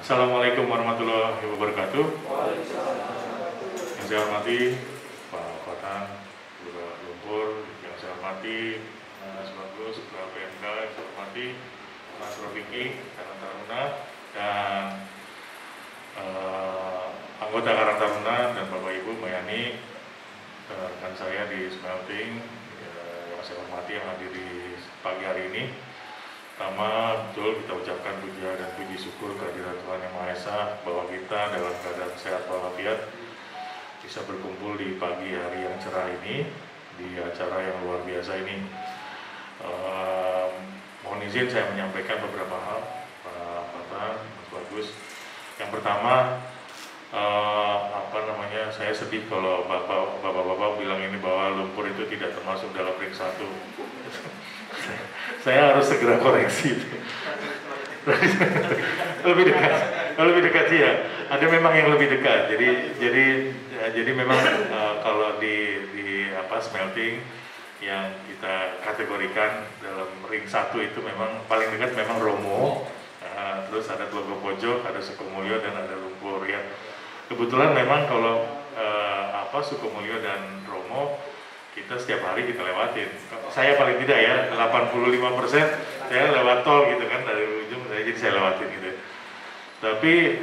Assalamualaikum warahmatullahi wabarakatuh. Yang saya hormati Pak Fathan, Lurah Lumpur, yang saya hormati Mas Bagus, Ketua PMK, yang saya hormati Mas Rofiki, Karang Taruna, dan anggota Karang Taruna dan Bapak Ibu, Mbak Yani, rekan saya di smelting, yang saya hormati yang hadir di pagi hari ini. Pertama, betul kita ucapkan puja dan puji syukur kehadirat Tuhan Yang Maha Esa bahwa kita dalam keadaan sehat walafiat bisa berkumpul di pagi hari yang cerah ini di acara yang luar biasa ini. Mohon izin saya menyampaikan beberapa hal, Pak Fathan, Mas Bagus. Yang pertama, saya sedih kalau bapak-bapak bilang ini bahwa lumpur itu tidak termasuk dalam ring 1. Saya harus segera koreksi. lebih dekat sih ya. Ada memang yang lebih dekat. Jadi memang kalau di smelting yang kita kategorikan dalam ring 1 itu memang paling dekat memang Romo. Terus ada Tlogo Pojok, ada Sukomulyo, dan ada lumpur ya. Kebetulan memang kalau Sukomulyo dan Romo kita setiap hari kita lewatin. Saya paling tidak ya, 85% saya lewat tol gitu kan, dari ujung jadi saya lewatin gitu. Tapi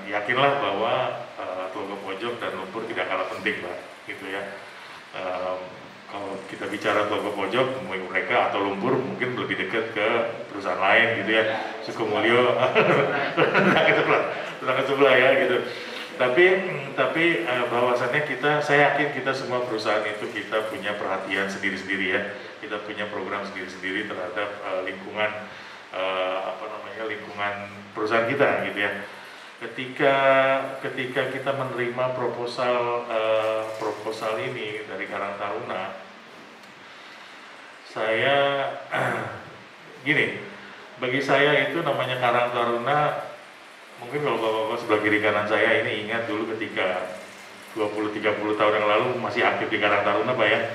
yakinlah bahwa Tlogo Pojok dan lumpur tidak kalah penting Pak, gitu ya. Kalau kita bicara Tlogo Pojok, mereka atau lumpur mungkin lebih dekat ke perusahaan lain gitu ya. Sukomulyo, tetangga sebelah ya gitu. Tapi bahwasannya saya yakin kita semua perusahaan itu kita punya perhatian sendiri-sendiri ya. Kita punya program sendiri-sendiri terhadap lingkungan perusahaan kita gitu ya. Ketika kita menerima proposal ini dari Karang Taruna, saya bagi saya itu namanya Karang Taruna. Mungkin kalau bapak-bapak sebelah kiri kanan saya ini ingat dulu ketika 20-30 tahun yang lalu masih aktif di Karang Taruna Pak ya.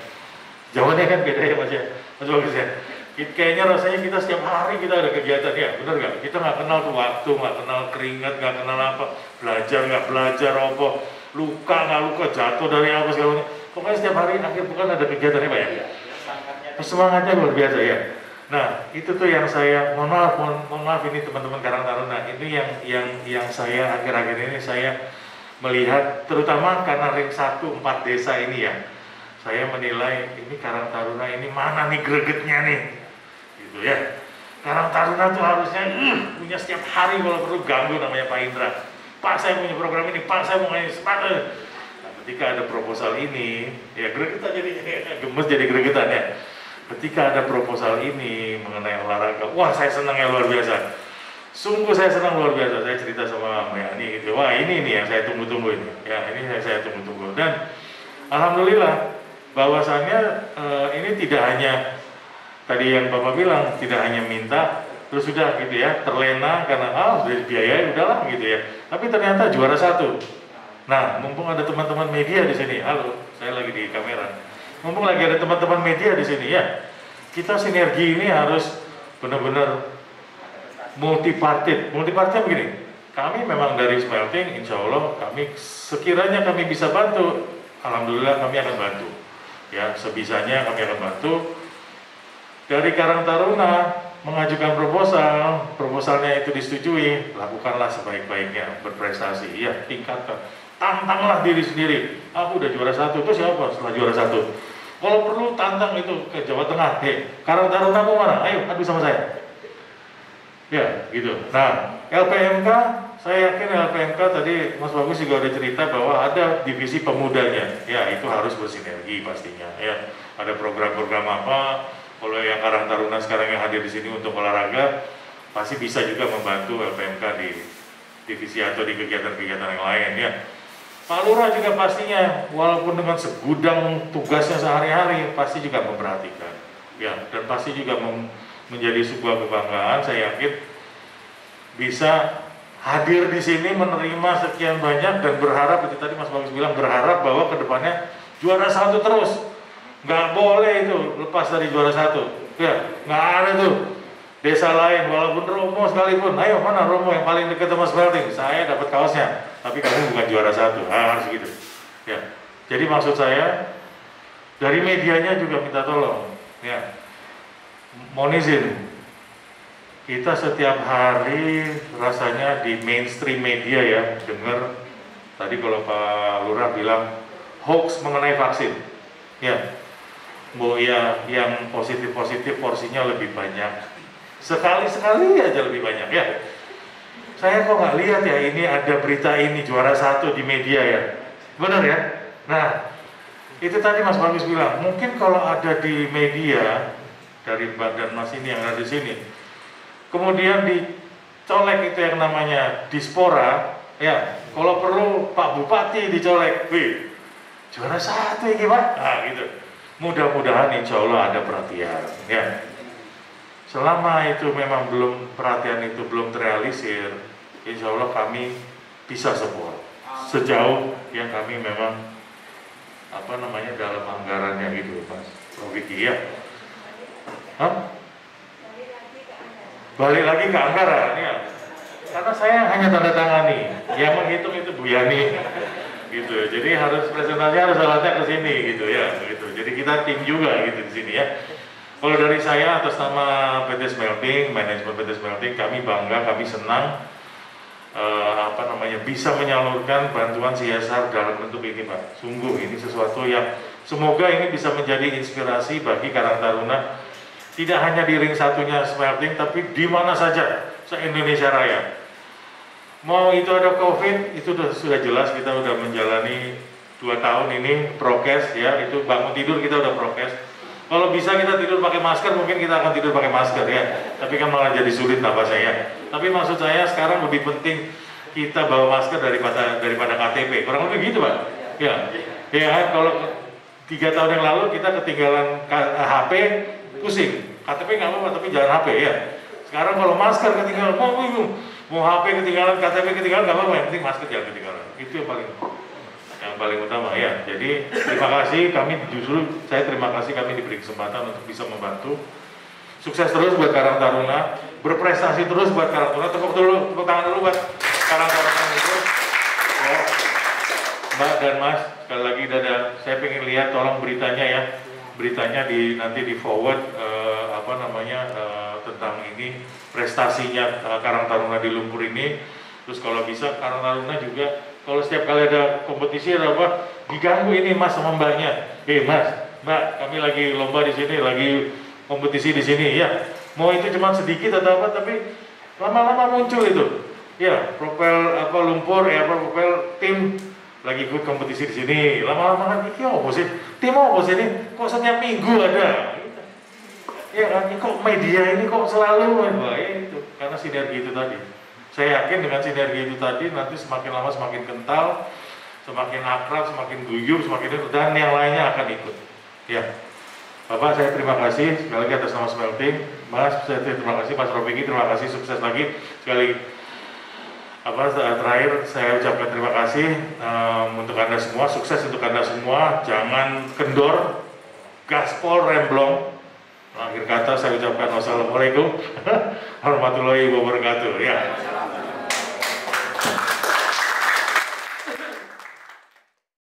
Jawabannya kan beda ya Mas ya, Mas Bagus ya. Kayaknya rasanya kita setiap hari kita ada kegiatan ya, benar nggak? Kita nggak kenal tuh waktu, nggak kenal keringat, nggak kenal apa, belajar nggak belajar apa, luka nggak luka, jatuh dari apa segala macam. Pokoknya setiap hari akhir bukan ada kegiatannya Pak ya. Semangatnya luar biasa ya. Nah itu tuh yang saya mohon maaf ini teman-teman Karang Taruna, ini yang saya akhir-akhir ini saya melihat terutama karena ring 1 4 desa ini ya, saya menilai ini Karang Taruna ini mana nih gregetnya nih gitu ya. Karang Taruna tuh harusnya punya setiap hari kalau perlu ganggu namanya Pak Indra, Pak saya punya program ini, Pak saya mau ngomongin semangat. Nah, ketika ada proposal ini ya gregetan, jadi gemes jadi gregetan ya. Ketika ada proposal ini mengenai olahraga, wah saya senang ya luar biasa. Sungguh saya senang luar biasa. Saya cerita sama Mbak Yani gitu, wah ini yang saya tunggu-tunggu ini. Ya ini saya tunggu-tunggu. Dan alhamdulillah bahwasannya ini tidak hanya tadi yang Bapak bilang, tidak hanya minta terus sudah gitu ya, terlena karena sudah biaya udahlah gitu ya. Tapi ternyata juara 1. Nah, mumpung ada teman-teman media di sini, halo, saya lagi di kamera. Mumpung lagi ada teman-teman media di sini ya, kita sinergi ini harus benar-benar multipartit. Multipartitnya begini, kami memang dari smelting, insya Allah kami sekiranya kami bisa bantu, alhamdulillah kami akan bantu. Ya, sebisanya kami akan bantu. Dari Karang Taruna mengajukan proposalnya itu disetujui, lakukanlah sebaik-baiknya, berprestasi, ya tingkatkan. Tantanglah diri sendiri. Aku udah juara 1, itu siapa setelah juara 1? Kalau perlu tantang itu ke Jawa Tengah. Karang Taruna mau mana? Ayo adu sama saya. Ya gitu. Nah LPMK, saya yakin LPMK tadi Mas Bagus juga udah cerita bahwa ada divisi pemudanya. Ya itu harus bersinergi pastinya. Ya ada program-program apa? Kalau yang Karang Taruna sekarang yang hadir di sini untuk olahraga, pasti bisa juga membantu LPMK di divisi atau di kegiatan-kegiatan yang lain ya. Pak Lurah juga pastinya, walaupun dengan segudang tugasnya sehari-hari, pasti juga memperhatikan, ya, dan pasti juga menjadi sebuah kebanggaan. Saya yakin bisa hadir di sini menerima sekian banyak dan berharap, itu tadi Mas Bagus bilang, berharap bahwa kedepannya juara 1 terus, nggak boleh itu lepas dari juara 1, ya, nggak ada tuh. desa lain, walaupun Romo sekalipun, ayo mana Romo yang paling dekat sama smelting, saya dapat kaosnya, tapi kamu bukan juara satu, harus gitu. Ya, jadi maksud saya dari medianya juga minta tolong, ya, mohon izin, kita setiap hari rasanya di mainstream media ya, dengar tadi kalau Pak Lurah bilang hoax mengenai vaksin, ya. Bu ya, yang positif-positif porsinya lebih banyak. Sekali-sekali aja lebih banyak ya. Saya kok nggak lihat ya ini ada berita ini juara satu di media ya. Benar ya? Nah, itu tadi Mas Bagus bilang, mungkin kalau ada di media dari Badan Mas ini yang ada di sini, kemudian dicolek itu yang namanya dispora, ya. Kalau perlu Pak Bupati dicolek, wih, juara satu ini Pak. Nah, gitu. Mudah-mudahan insya Allah ada perhatian ya. Selama itu memang perhatian itu belum terrealisir, insya Allah kami bisa support sejauh yang kami memang dalam anggarannya gitu Mas Prof. Vicky ya. Balik lagi ke anggaran ya. Karena saya hanya tanda tangani, yang menghitung itu Bu Yani. Gitu. Jadi harus presentasi harus alatnya ke sini gitu ya, begitu. Jadi kita tim juga gitu di sini ya. Kalau dari saya atas nama PT Smelting, manajemen PT Smelting, kami bangga, kami senang bisa menyalurkan bantuan CSR dalam bentuk ini Pak. Sungguh ini sesuatu yang semoga ini bisa menjadi inspirasi bagi Karang Taruna, tidak hanya di ring satunya Smelting, tapi di mana saja se-Indonesia Raya. Mau itu ada COVID, itu sudah jelas kita udah menjalani 2 tahun ini prokes ya, itu bangun tidur kita udah prokes. Kalau bisa kita tidur pakai masker, mungkin kita akan tidur pakai masker ya. Tapi kan malah jadi sulit nafasnya ya. Tapi maksud saya sekarang lebih penting kita bawa masker daripada KTP. Kurang lebih gitu Pak. Ya, ya kan kalau 3 tahun yang lalu kita ketinggalan HP, pusing. KTP nggak apa-apa, tapi jangan HP ya. Sekarang kalau masker ketinggalan, mau HP ketinggalan, KTP ketinggalan, nggak apa-apa, yang penting masker jangan ketinggalan. Itu yang paling utama ya. Jadi terima kasih, saya terima kasih kami diberi kesempatan untuk bisa membantu. Sukses terus buat Karang Taruna, berprestasi terus buat Karang Taruna. Tepuk tangan dulu buat Karang Taruna itu. Ya. Mbak dan Mas, sekali lagi dadah. Saya pengen lihat, tolong beritanya ya. Beritanya nanti di forward tentang ini prestasinya Karang Taruna di Lumpur ini. Terus kalau bisa Karang Taruna juga kalau setiap kali ada kompetisi ada apa diganggu ini Mas sama Mbaknya. Mas, Mbak, kami lagi lomba di sini, lagi kompetisi di sini ya. Mau itu cuma sedikit atau apa, tapi lama-lama muncul itu. Ya, profil Lumpur profil tim lagi ikut kompetisi di sini. Lama-lama kan iki opo sih? Tim opo sih ini? Kok setiap minggu ada? Ya kan, kok media ini kok selalu itu karena sinergi itu tadi. Saya yakin dengan sinergi itu tadi nanti semakin lama semakin kental, semakin akrab, semakin guyup, dan yang lainnya akan ikut. Ya, Bapak saya terima kasih sekali lagi atas nama Smelting. Mas saya terima kasih, Mas Robiki terima kasih, sukses lagi sekali. Terakhir saya ucapkan terima kasih untuk Anda semua, sukses untuk Anda semua, jangan kendor, gaspol, remblong. Akhir kata saya ucapkan wassalamualaikum warahmatullahi wabarakatuh ya.